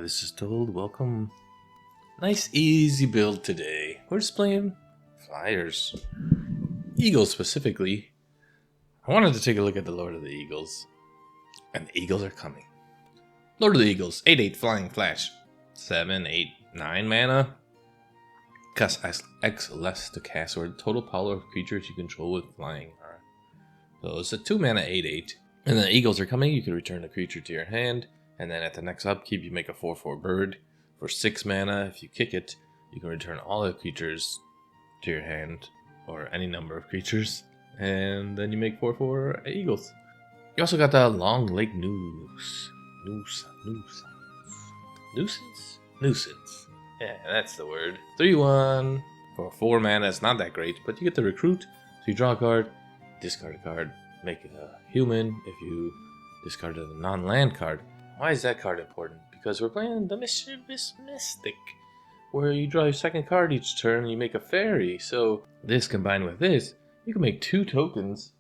This is Told. Welcome. Nice easy build today. We're just playing Flyers. Eagles specifically. I wanted to take a look at the Lord of the Eagles. And the Eagles are coming. Lord of the Eagles, 8/8 Flying Flash. 7, 8, 9 mana. Cost X less to cast, or the total power of creatures you control with flying are. So it's a 2 mana 8/8. And the Eagles are coming, you can return a creature to your hand. And then at the next upkeep, you make a 4/4 bird for 6 mana. If you kick it, you can return all the creatures to your hand, or any number of creatures. And then you make 4/4 Eagles. You also got the Long Lake Nuisance. Yeah, that's the word. 3/1 for 4 mana. It's not that great, but you get the recruit. So you draw a card, discard a card, make it a human if you discarded a non-land card. Why is that card important? Because we're playing the Mischievous Mystic, where you draw your second card each turn and you make a fairy. So this combined with this, you can make 2 tokens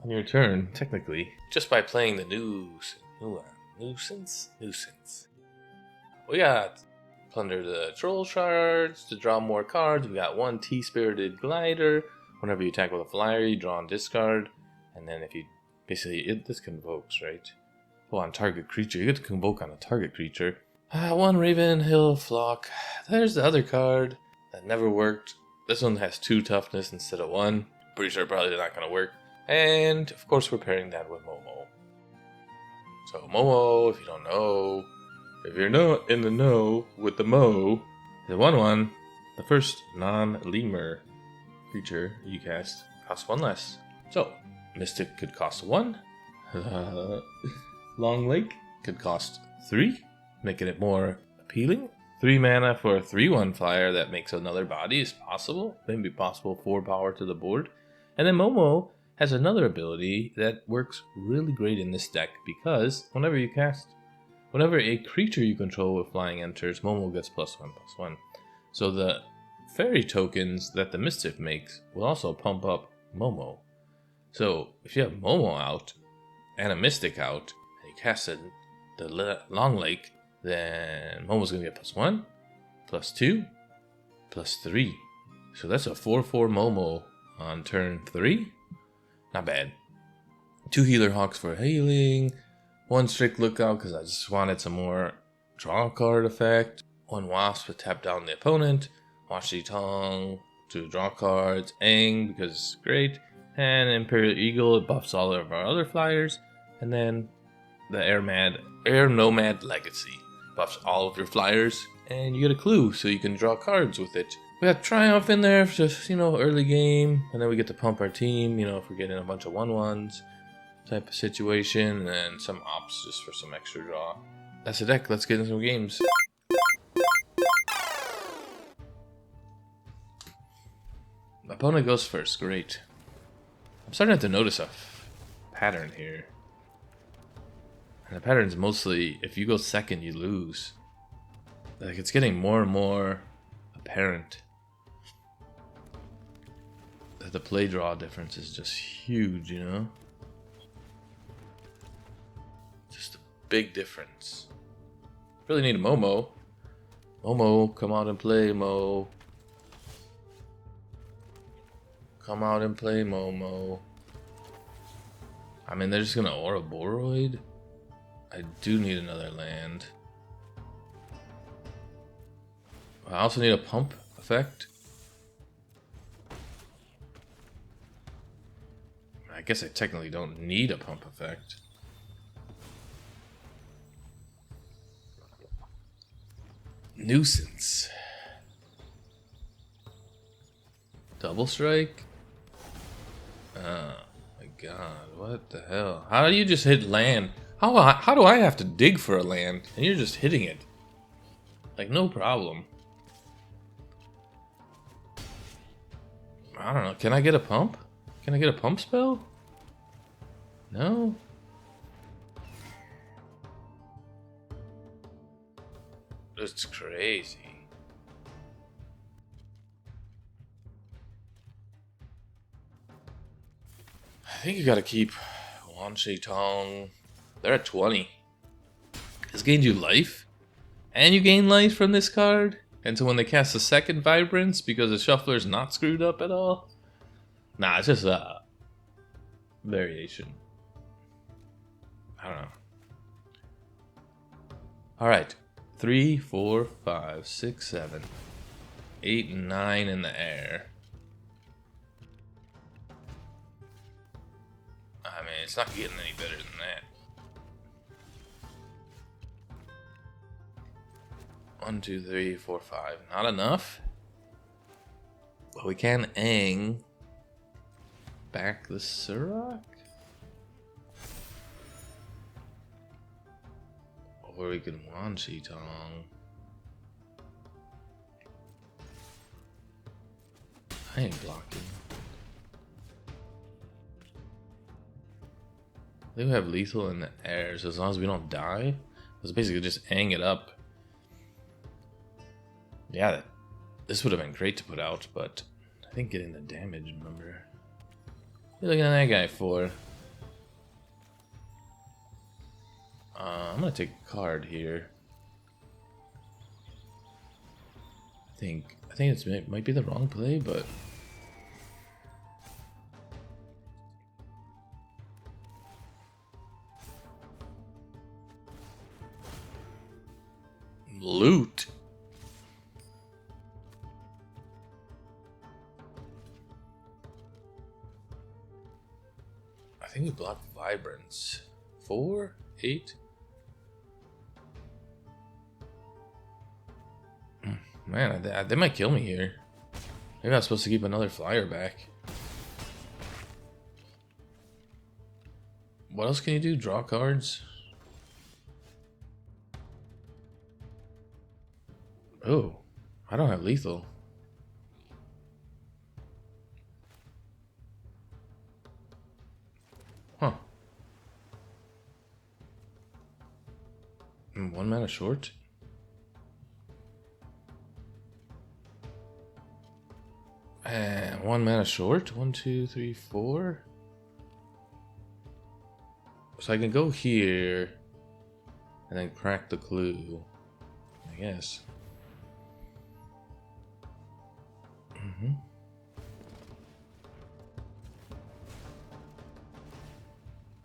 on your turn, technically, just by playing the Nuisance. We got Plunder the Troll Shards to draw more cards. We got 1 T-Spirited Glider. Whenever you attack with a flyer, you draw and discard. And then if you, basically, this convokes, right? Oh, on target creature. You get to convoke on a target creature. 1 Raven Hill Flock. There's the other card that never worked. This one has 2 toughness instead of 1. Pretty sure probably not going to work. And, of course, we're pairing that with Momo. So, Momo, if you don't know, if you're not in the know with the Mo, the 1/1, the first non-lemur creature you cast costs 1 less. So, Mystic could cost 1. Long Lake could cost 3, making it more appealing. 3 mana for a 3/1 flyer that makes another body is possible. Maybe possible 4 power to the board. And then Momo has another ability that works really great in this deck, because whenever a creature you control with flying enters, Momo gets +1/+1. So the fairy tokens that the Mystic makes will also pump up Momo. So if you have Momo out and a Mystic out, and you cast the Long Lake, then Momo's going to get +1, +2, +3. So that's a 4/4 Momo on turn 3. Not bad. 2 Healer Hawks for healing. 1 Strict Lookout because I just wanted some more draw card effect. 1 Wasp to tap down the opponent. Washi Tong to draw cards. Aang because it's great. And Empyrean Eagle, it buffs all of our other flyers. And then the Air Nomad Legacy buffs all of your flyers. And you get a clue so you can draw cards with it. We got Triumph in there for just, early game. And then we get to pump our team, if we're getting a bunch of 1/1s type of situation. And then some ops just for some extra draw. That's the deck. Let's get into some games. My opponent goes first. Great. I'm starting to notice a pattern here. And the pattern's mostly, if you go second, you lose. Like, it's getting more and more apparent that the play draw difference is just huge, Just a big difference. Really need a Momo. Momo, come out and play, Mo. Come out and play, Momo. I mean, they're just gonna Ouroboros. I do need another land. I also need a pump effect. I guess I technically don't need a pump effect. Nuisance. Double strike? Oh my god, what the hell? How do you just hit land? How do I have to dig for a land and you're just hitting it? Like, no problem. I don't know. Can I get a pump? Can I get a pump spell? No? It's crazy. I think you gotta keep Wan Shi Tong. They're at 20. This gained you life? And you gain life from this card. And so when they cast a second Vibrance, because the Shuffler's not screwed up at all. Nah, it's just a variation. I don't know. Alright. 3, 4, 5, 6, 7, 8, and 9 in the air. I mean, it's not getting any better than that. 1, 2, 3, 4, 5. Not enough. But we can Aang back the Surrak. Or we can Wanshi Tong. I ain't blocking. They have lethal in the air, so as long as we don't die, it's basically just Aang it up. Yeah, this would have been great to put out, but I think getting the damage number. What are you looking at that guy for? I'm gonna take a card here. I think it might be the wrong play, but loot. I think we blocked Vibrance. 4, 8. Man, they might kill me here. Maybe I'm supposed to keep another flyer back. What else can you do? Draw cards? Oh, I don't have lethal. Huh. 1 mana short? And 1 mana short? 1, 2, 3, 4. So I can go here and then crack the clue, I guess.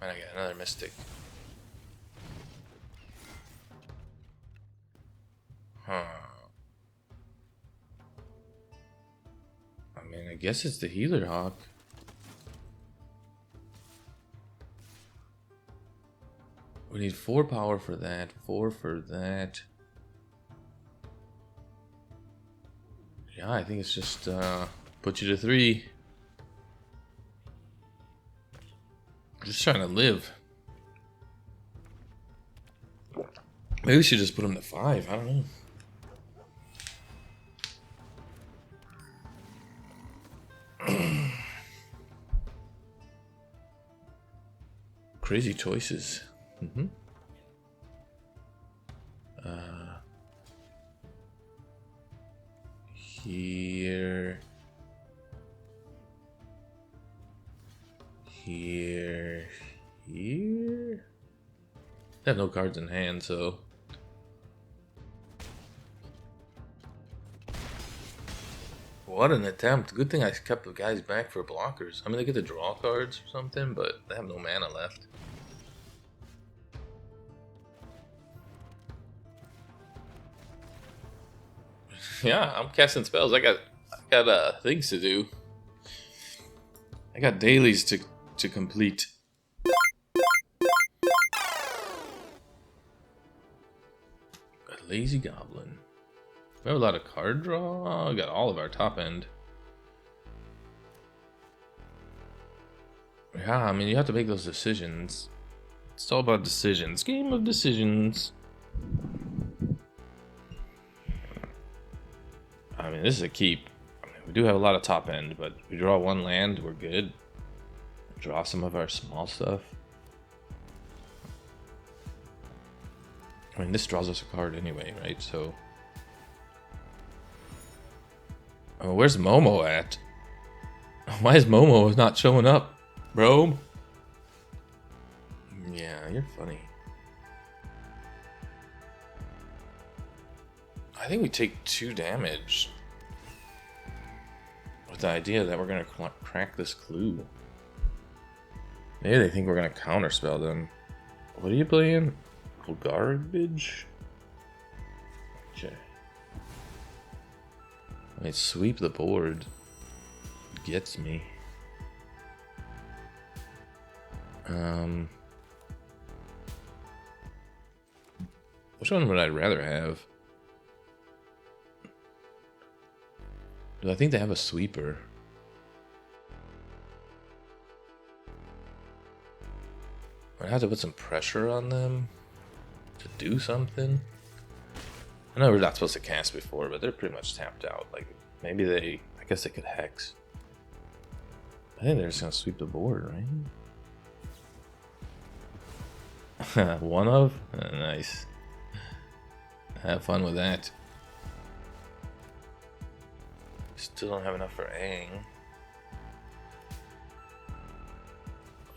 And I got another Mystic. Huh. I mean, I guess it's the Healer Hawk. We need 4 power for that, 4 for that. Yeah, I think it's just put you to 3. Just trying to live. Maybe we should just put him to 5. I don't know. Crazy choices. Here. Here. Here. They have no cards in hand, so. What an attempt. Good thing I kept the guys back for blockers. I mean, they get to draw cards or something, but they have no mana left. Yeah, I'm casting spells. I got things to do. I got dailies to complete. A lazy goblin. We have a lot of card draw. We got all of our top end. Yeah, I mean, you have to make those decisions. It's all about decisions. Game of decisions. I mean, this is a keep. I mean, we do have a lot of top end, but we draw 1 land, we're good. Draw some of our small stuff. I mean, this draws us a card anyway, right? So, oh, where's Momo at? Why is Momo not showing up, bro? Yeah, you're funny. I think we take 2 damage. With the idea that we're going to crack this clue. Maybe they think we're going to counterspell them. What are you playing? Golgarbage? Okay. I mean, sweep the board. Gets me. Which one would I rather have? Do I think they have a sweeper? I have to put some pressure on them to do something. I know we're not supposed to cast before, but they're pretty much tapped out. Like, maybe they... I guess they could hex. I think they're just gonna sweep the board, right? One of? Nice. Have fun with that. Still don't have enough for Aang.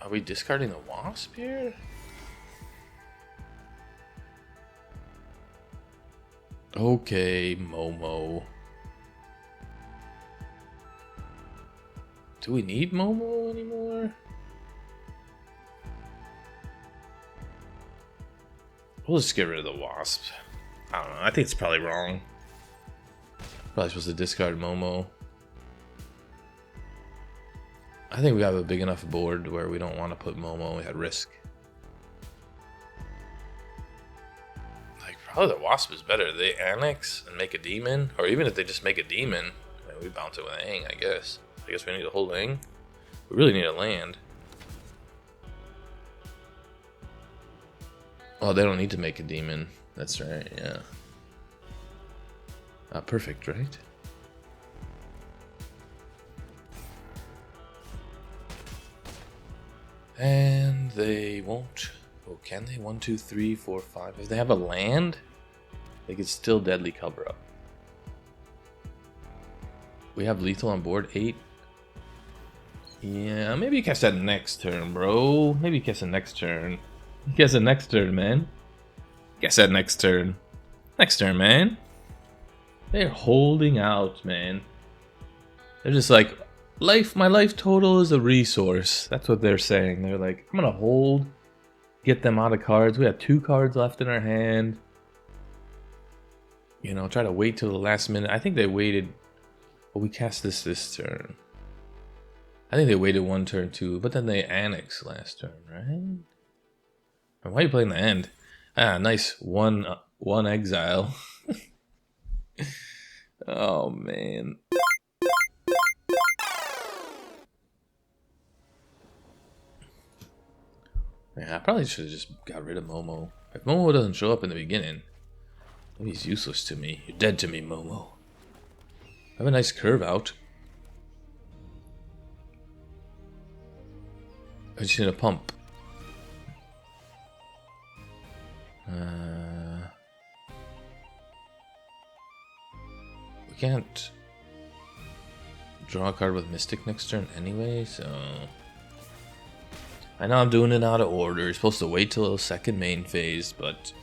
Are we discarding the Wasp here? Okay, Momo. Do we need Momo anymore? We'll just get rid of the Wasp. I don't know, I think it's probably wrong. Probably supposed to discard Momo. I think we have a big enough board where we don't want to put Momo at risk. Like, probably the Wasp is better. They annex and make a demon, or even if they just make a demon, we bounce it with Aang, I guess. I guess we need to hold Aang. We really need a land. Oh, they don't need to make a demon. That's right, yeah. Perfect, right? And they won't. Oh, can they? 1, 2, 3, 4, 5. If they have a land, they could still deadly cover up. We have lethal on board. 8. Yeah, maybe you cast that next turn, bro. Maybe you cast it next turn. You cast it next turn, man. Cast that next turn. Next turn, man. They're holding out, man. They're just like, my life total is a resource. That's what they're saying. They're like, I'm gonna hold, get them out of cards. We have 2 cards left in our hand. You know, try to wait till the last minute. I think they waited. Well, we cast this turn. I think they waited 1 turn too, but then they annexed last turn, right? And why are you playing the end? Ah, nice one exile. Oh man. Yeah, I probably should have just got rid of Momo. If Momo doesn't show up in the beginning, maybe he's useless to me. You're dead to me, Momo. I have a nice curve out. I just need a pump. We can't draw a card with Mystic next turn anyway, so... I know I'm doing it out of order. You're supposed to wait till the second main phase, but...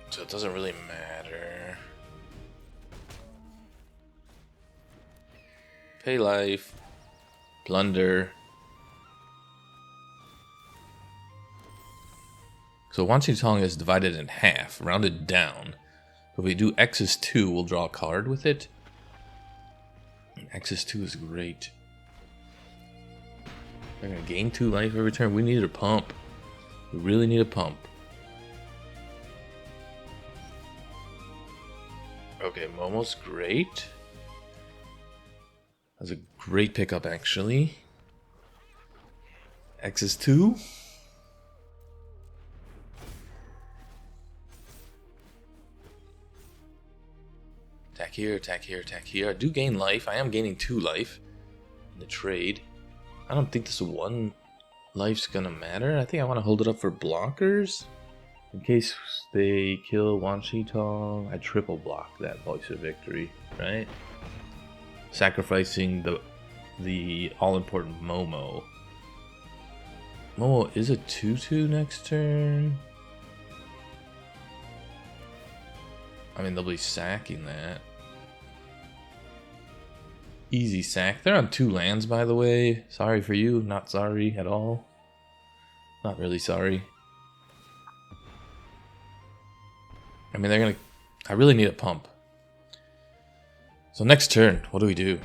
So it doesn't really matter. Pay life. Plunder. So Wan Shi Tong is divided in half, rounded down. If we do X is 2, we'll draw a card with it. X is 2 is great. We're gonna gain 2 life every turn. We need a pump. We really need a pump. Okay, Momo's great. That's a great pickup, actually. X is 2. Attack here, attack here, attack here. I do gain life. I am gaining 2 life in the trade. I don't think this 1 life's gonna matter. I think I want to hold it up for blockers. In case they kill Wan Shi Tong, I triple block that Voice of Victory, right? Sacrificing the all-important Momo. Momo is a 2/2 next turn. I mean, they'll be sacking that. Easy sack. They're on 2 lands, by the way. Sorry for you. Not sorry at all. Not really sorry. I mean, they're gonna... I really need a pump. So next turn, what do we do?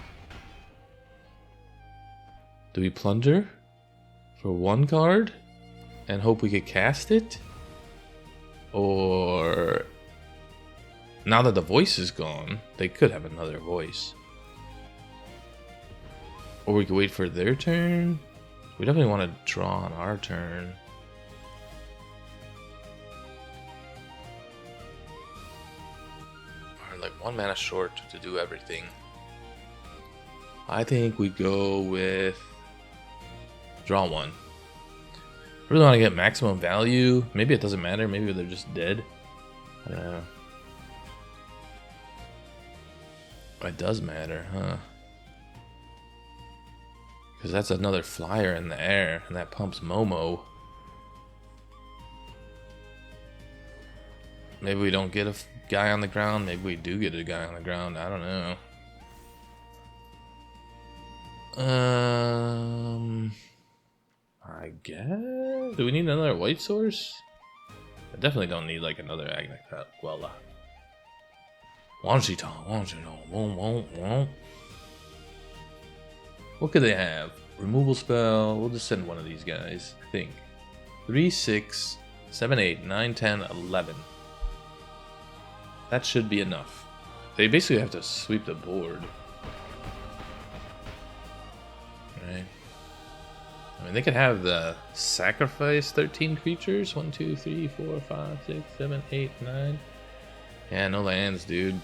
Do we plunder for 1 card and hope we could cast it? Or... now that the voice is gone, they could have another voice. Or we could wait for their turn. We definitely want to draw on our turn. We're like 1 mana short to do everything. I think we go with draw 1. I really want to get maximum value. Maybe it doesn't matter. Maybe they're just dead. I don't know. It does matter, huh? Because that's another flyer in the air, and that pumps Momo. Maybe we don't get a guy on the ground. Maybe we do get a guy on the ground. I don't know. I guess. Do we need another white source? I definitely don't need like another Agna Qel'a. What could they have? Removal spell. We'll just send one of these guys, I think. 3, 6, 7, 8, 9, 10, 11. That should be enough. They basically have to sweep the board. Right? I mean, they could have the sacrifice 13 creatures. 1, 2, 3, 4, 5, 6, 7, 8, 9. Yeah, no lands, dude.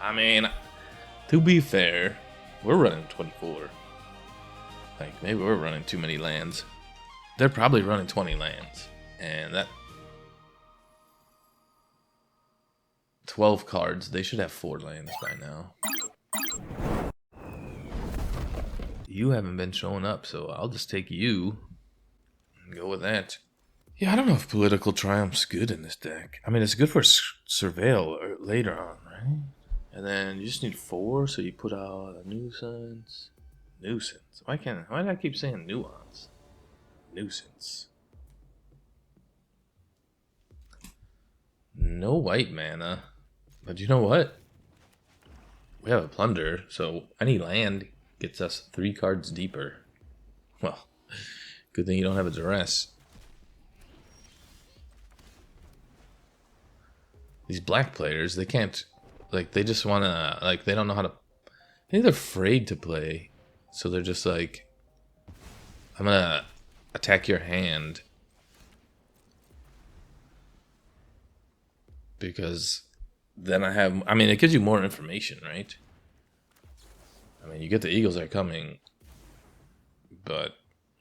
I mean, to be fair, we're running 24. Like, maybe we're running too many lands. They're probably running 20 lands. And that... 12 cards. They should have 4 lands by now. You haven't been showing up, so I'll just take you and go with that. Yeah, I don't know if Political Triumph's good in this deck. I mean, it's good for Surveil later on, right? And then you just need 4, so you put out a Nuisance. Nuisance. Why did I keep saying Nuance? Nuisance. No white mana. But you know what? We have a Plunder, so any land gets us 3 cards deeper. Well, good thing you don't have a Duress. These black players, they can't... like, they just want to... like, they don't know how to... I think they're afraid to play. So they're just like... I'm going to attack your hand. Because then I have... I mean, it gives you more information, right? I mean, you get the Eagles are coming. But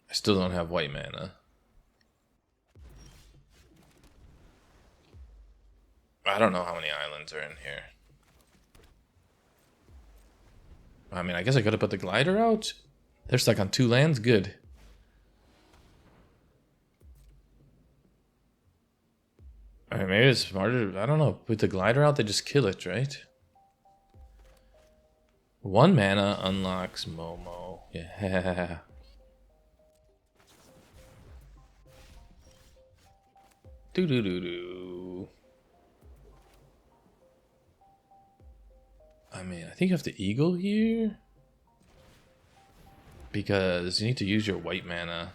I still don't have white mana. I don't know how many islands are in here. I mean, I guess I could have put the glider out. They're stuck on 2 lands. Good. Alright, maybe it's smarter. I don't know. Put the glider out, they just kill it, right? 1 mana unlocks Momo. Yeah. Do. I mean, I think you have the Eagle here. Because you need to use your white mana.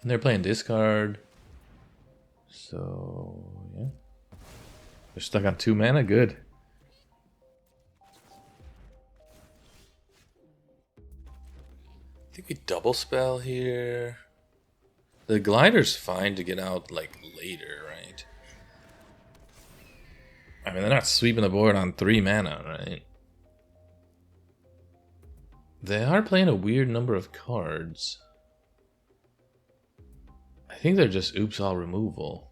And they're playing discard. So, yeah. They're stuck on 2 mana. Good. I think we double spell here. The glider's fine to get out, like, later, right? I mean, they're not sweeping the board on 3 mana, right? They are playing a weird number of cards. I think they're just oops all removal.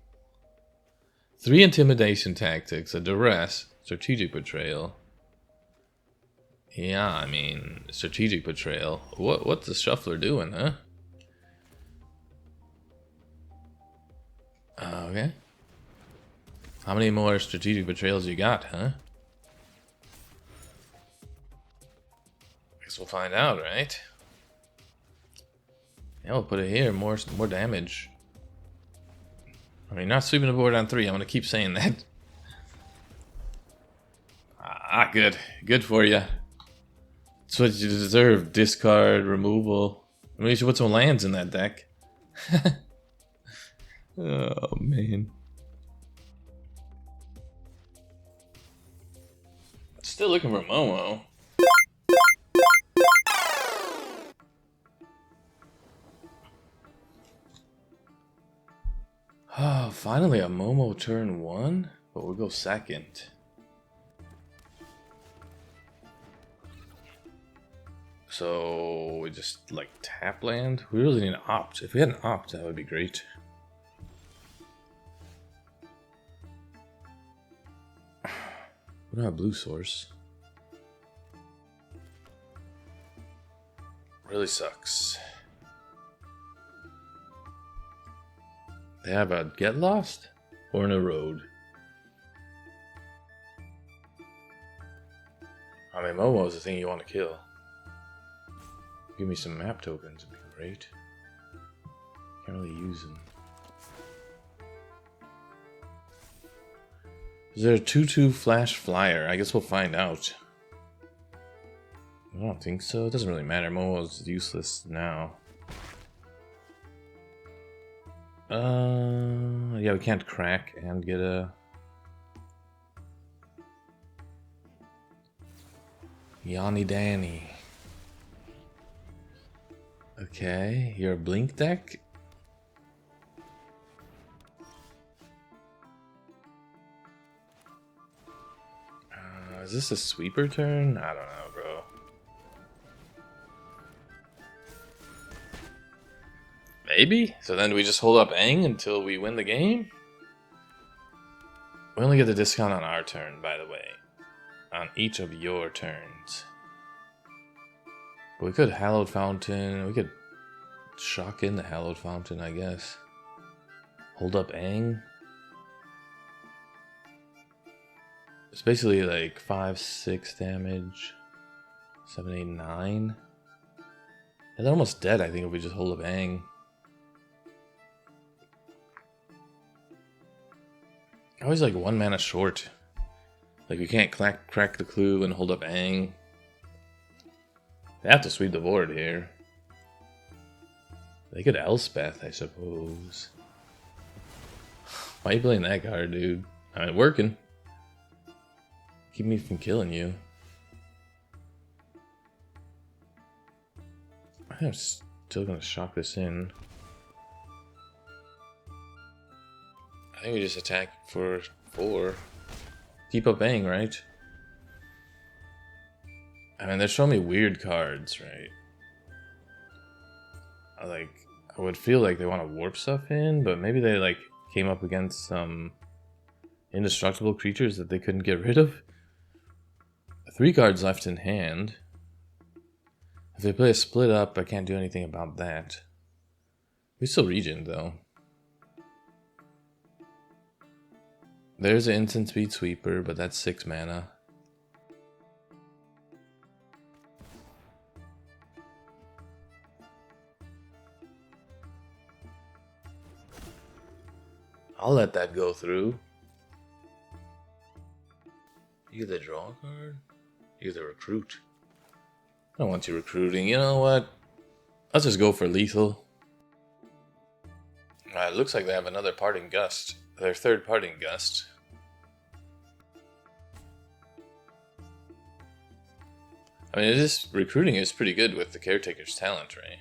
3 intimidation tactics, a duress, strategic betrayal. Yeah, I mean, strategic betrayal. What's the shuffler doing, huh? Okay. How many more strategic betrayals you got, huh? Guess we'll find out, right? Yeah, we'll put it here. More damage. I mean, not sweeping the board on 3. I'm gonna keep saying that. Ah, good. Good for you. That's what you deserve. Discard, removal. I mean, you should put some lands in that deck. Oh, man. Still looking for Momo. Oh, finally a Momo turn 1, but we'll go second. So we just like tap land. We really need an opt. If we had an opt, that would be great. We don't have blue source. Really sucks. They have a Get Lost or an Erode. I mean, Momo is the thing you want to kill. Give me some map tokens would be great. Can't really use them. Is there a 2/2 flash flyer? I guess we'll find out. I don't think so. It doesn't really matter. Momo's useless now. Yeah, we can't crack and get a Yanni Danny. Okay, you're a blink deck? Is this a sweeper turn? I don't know, bro. Maybe? So then we just hold up Aang until we win the game? We only get the discount on our turn, by the way. On each of your turns. But we could Hallowed Fountain. We could shock in the Hallowed Fountain, I guess. Hold up Aang. It's basically like 5, 6 damage. 7, 8, 9. And they're almost dead, I think, if we just hold up Aang. Always like 1 mana short. Like we can't crack the clue and hold up Aang. They have to sweep the board here. They could Elspeth, I suppose. Why are you playing that card, dude? I mean, working. Keep me from killing you. I'm still gonna shock this in. I think we just attack for 4. Keep up Aang, right? I mean, they're showing me weird cards, right? I would feel like they want to warp stuff in, but maybe they like came up against some indestructible creatures that they couldn't get rid of. 3 cards left in hand. If they play a split up, I can't do anything about that. We still Regent though. There's an instant speed sweeper, but that's 6 mana. I'll let that go through. You get the draw card? You get the recruit. I don't want you recruiting. You know what? Let's just go for lethal. It looks like they have another Parting Gust. Their 3rd Parting Gust. I mean, recruiting is pretty good with the Caretaker's talent, right?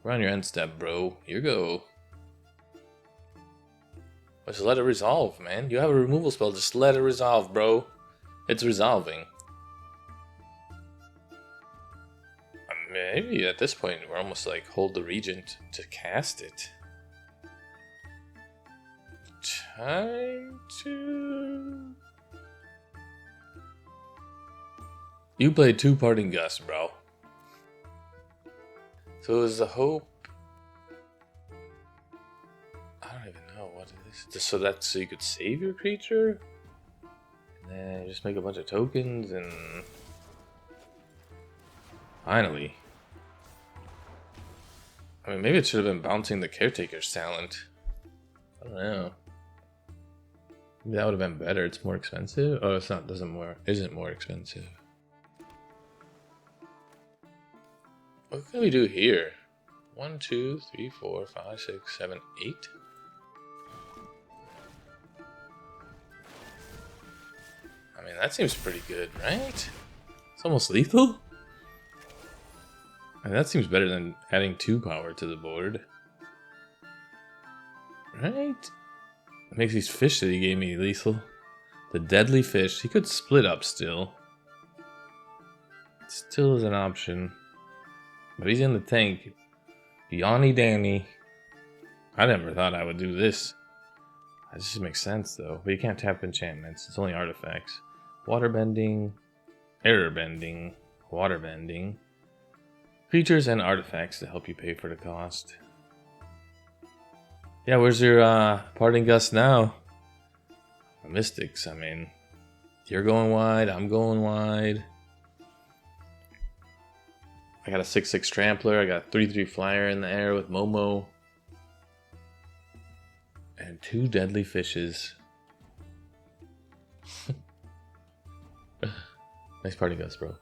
We're on your end step, bro. You go. Just let it resolve, man. You have a removal spell. Just let it resolve, bro. It's resolving. Maybe at this point we're almost like hold the Regent to cast it. Time to... You played 2 Parting Gusts, bro. So is the hope... I don't even know what it is. Just so that so you could save your creature? And then just make a bunch of tokens and... Finally. I mean, maybe it should have been bouncing the Caretaker's talent. I don't know. Maybe that would have been better. It's more expensive. Oh, it's not. Isn't more expensive. What can we do here? 1, 2, 3, 4, 5, 6, 7, 8. I mean, that seems pretty good, right? It's almost lethal. I mean, that seems better than adding 2 power to the board. Right? It makes these fish that he gave me lethal. The deadly fish. He could split up still. It still is an option. But he's in the tank. Yanni Danny. I never thought I would do this. That just makes sense though. But you can't tap enchantments. It's only artifacts. Water bending. Error bending. Water bending. Creatures and artifacts to help you pay for the cost. Yeah, where's your Parting Gust now? Mystics, I mean. You're going wide, I'm going wide. I got a 6/6 Trampler, I got a 3/3 Flyer in the air with Momo. And 2 deadly fishes. Nice Parting Gust, bro.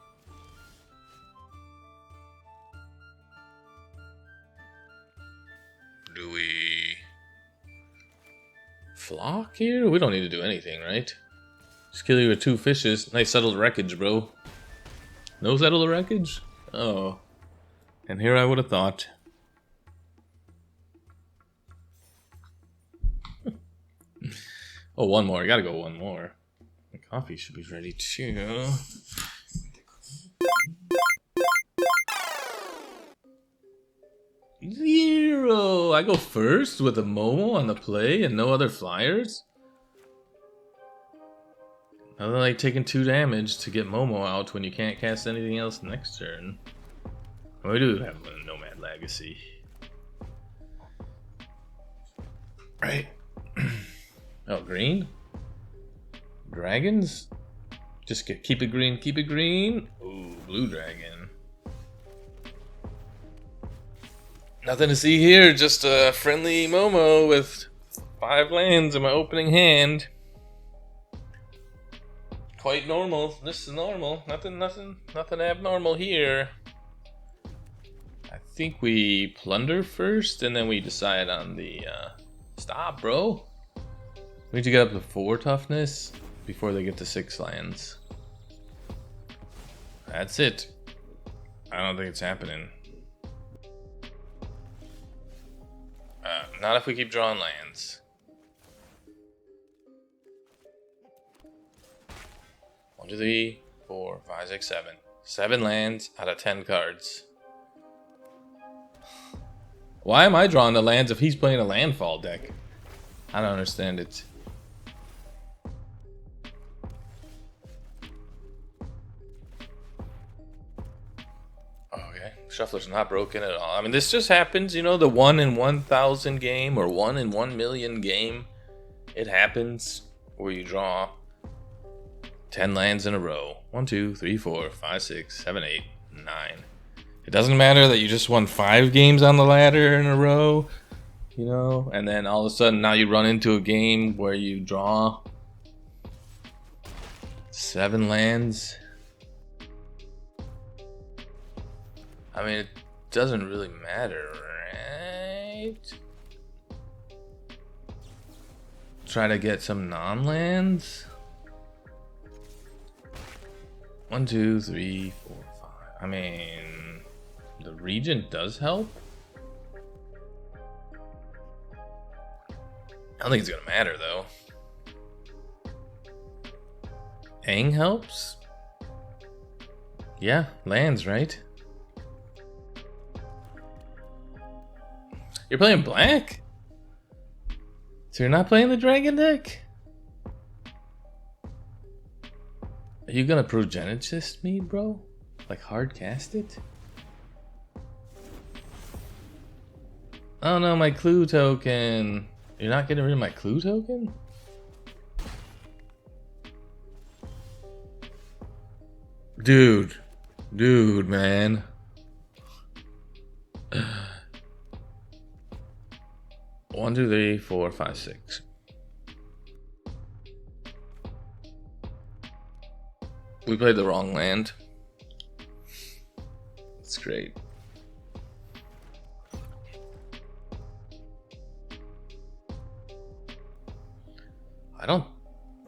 Do we flock here? We don't need to do anything, right? Just kill you with 2 fishes. Nice settled wreckage, bro. No settled wreckage? Oh. And here I would have thought. Oh, one more. I gotta go one more. The coffee should be ready too. Zero! I go first with a Momo on the play and no other flyers? Nothing like taking 2 damage to get Momo out when you can't cast anything else next turn. We do have a Nomad Legacy. Right. Oh, green? Dragons? Just keep it green, keep it green. Ooh, blue dragon. Nothing to see here, just a friendly Momo with 5 lands in my opening hand. Quite normal. This is normal. Nothing abnormal here. I think we plunder first, and then we decide on the stop, bro. We need to get up to 4 toughness before they get to 6 lands. That's it. I don't think it's happening. Not if we keep drawing lands. 1, 2, 3, 4, 5, 6, 7. 7 lands out of 10 cards. Why am I drawing the lands if he's playing a landfall deck? I don't understand it. Okay, Shuffler's not broken at all. I mean, this just happens, you know, the 1 in 1,000 game or 1 in 1 million game. It happens where you draw 10 lands in a row. 1, 2, 3, 4, 5, 6, 7, 8, 9. It doesn't matter that you just won 5 games on the ladder in a row, you know, and then all of a sudden now you run into a game where you draw 7 lands. I mean, it doesn't really matter, right? Try to get some non-lands. 1, 2, 3, 4, 5. I mean, the Regent does help. I don't think it's gonna matter though. Aang helps? Yeah, lands, right? You're playing black? So you're not playing the dragon deck? you gonna Progenesis me, bro? Like hard cast it? Oh no, my clue token. You're not getting rid of my clue token? Dude. Dude, man. One, two, three, four, five, six. We played the wrong land. That's great.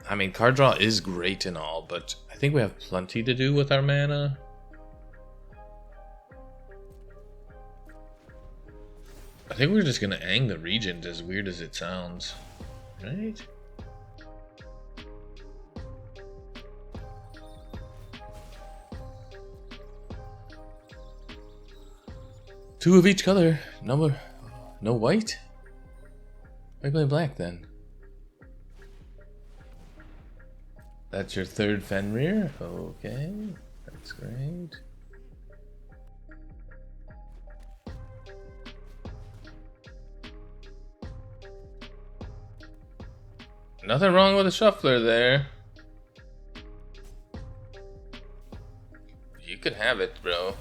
I mean, card draw is great and all, but I think we have plenty to do with our mana. I think we're just gonna Aang the Regent, as weird as it sounds. Right? Two of each color. No white? Why are you playing black then? That's your third Fenrir? Okay, that's great. Nothing wrong with a shuffler there. You can have it, bro.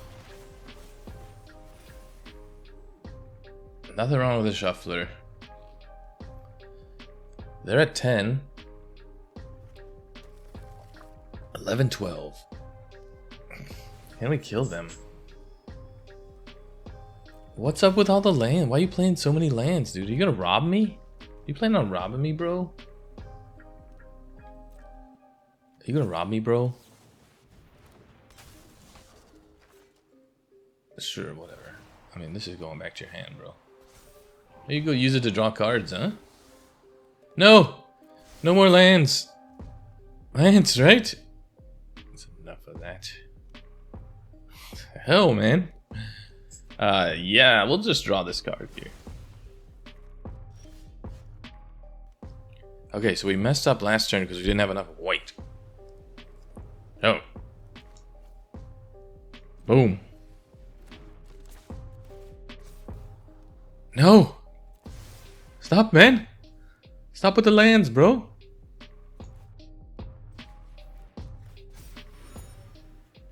Nothing wrong with a shuffler. They're at 10. 11, 12. Can we kill them? What's up with all the land? Why are you playing so many lands, dude? Are you gonna rob me? You planning on robbing me, bro? Are you gonna rob me, bro? Sure, whatever. I mean, this is going back to your hand, bro. There you go, use it to draw cards, huh? No! No more lands! Lands, right? That's enough of that. Hell, man. Yeah, we'll just draw this card here. Okay, so we messed up last turn because we didn't have enough white. Oh. Boom. No! Stop, man! Stop with the lands, bro!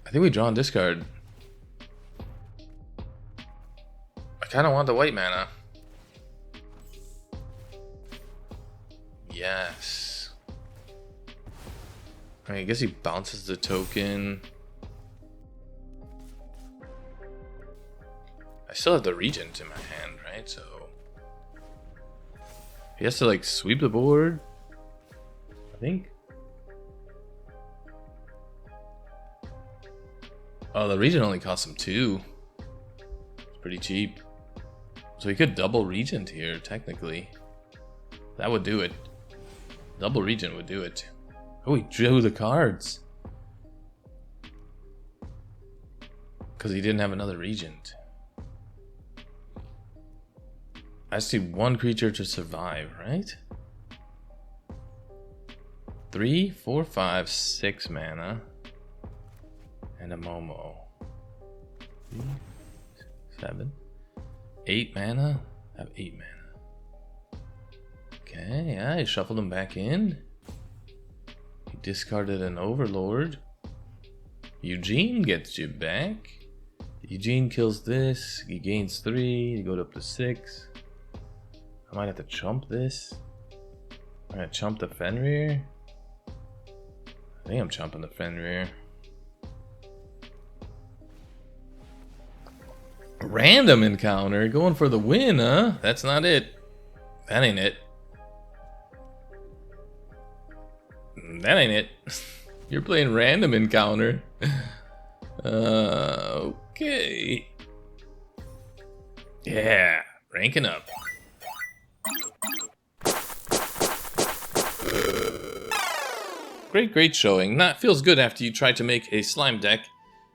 I think we draw and discard. I kinda want the white mana. Yes. I mean, I guess he bounces the token. I still have the Regent in my hand, right? So he has to like sweep the board, I think. Oh, the Regent only costs him 2. It's pretty cheap. So he could double Regent here, technically. That would do it. Double Regent would do it. Oh, he drew the cards. Because he didn't have another Regent. I see one creature to survive, right? 3, 4, 5, 6 mana. And a Momo. 3, 7, 8 mana. I have 8 mana. Okay, yeah, he shuffled him back in. He discarded an Overlord. Eugene gets you back. Eugene kills this. He gains 3. You go up to 6. I might have to chump this. I'm gonna chump the Fenrir. I think I'm chumping the Fenrir. Random encounter, going for the win, huh? That's not it. That ain't it. That ain't it. You're playing random encounter. Okay. Yeah, ranking up. Great showing. That feels good after you try to make a slime deck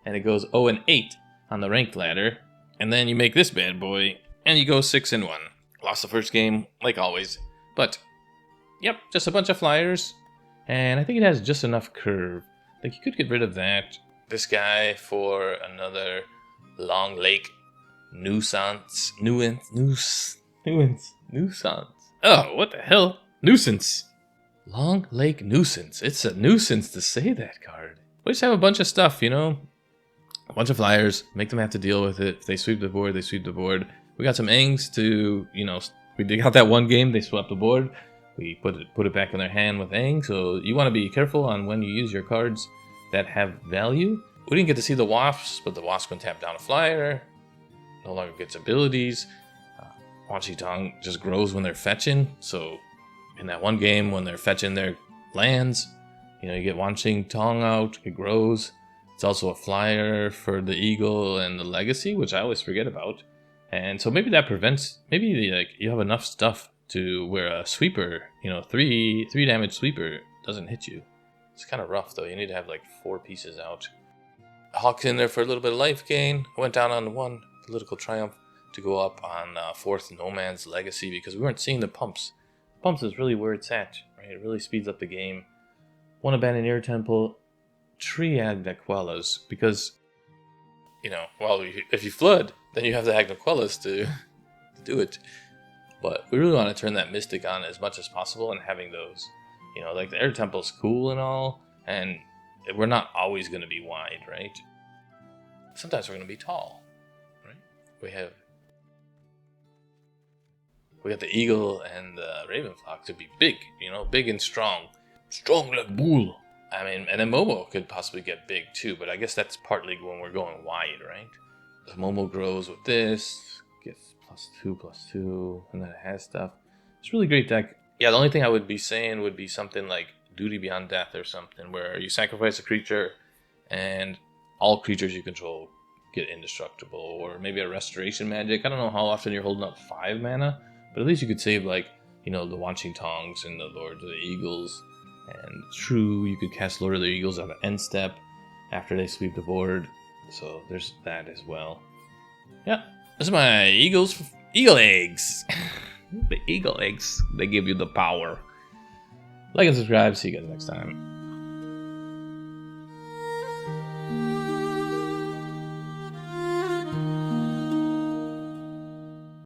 and it goes 0-8 on the ranked ladder. And then you make this bad boy and you go 6-1. Lost the first game, like always. But, yep, just a bunch of flyers. And I think it has just enough curve Like, you could get rid of that. This guy for another Long Lake Nuisance. Nuisance. Oh, what the hell? Nuisance. Long Lake Nuisance. It's a nuisance to say that card. We just have a bunch of stuff, you know? A bunch of flyers. Make them have to deal with it. If they sweep the board, they sweep the board. We got some Aangs to, you know, we dig out that one game, they swept the board. We put it back in their hand with Aang, so you want to be careful on when you use your cards that have value. We didn't get to see the Wasps, but the Wasp can tap down a flyer. No longer gets abilities. Wan Shi Tong just grows when they're fetching, so in that one game when they're fetching their lands, you know, you get Wan Shi Tong out, it grows. It's also a flyer for the Eagle and the Legacy, which I always forget about. And so maybe that prevents, maybe like you have enough stuff to where a sweeper, you know, three damage sweeper doesn't hit you. It's kind of rough though. You need to have like 4 pieces out. Hawk's in there for a little bit of life gain. Went down on 1 political triumph to go up on 4th Nomad's Legacy because we weren't seeing the pumps. Pumps is really where it's at, right? It really speeds up the game. 1 abandoned air temple, 3 Agna Qel'as because, you know, well, if you flood, then you have the Agna Qel'as to do it. But we really want to turn that Mystic on as much as possible and having those, you know, like the air temple's cool and all, and we're not always going to be wide, right? Sometimes we're going to be tall, right? We got the Eagle and the Raven Flock to be big, you know, big and strong. Strong like bull. I mean, and then Momo could possibly get big too, but I guess that's partly when we're going wide, right? The Momo grows with this, gets +2/+2, and then it has stuff. It's a really great deck. Yeah, the only thing I would be saying would be something like Duty Beyond Death or something, where you sacrifice a creature and all creatures you control get indestructible, or maybe a Restoration Magic. I don't know how often you're holding up 5 mana, but at least you could save, like, you know, the Wan Shi Tongs and the Lord of the Eagles. And true, you could cast Lord of the Eagles on the end step after they sweep the board. So there's that as well. Yeah, this is my Eagle eggs. The Eagle eggs, they give you the power. Like and subscribe. See you guys next time.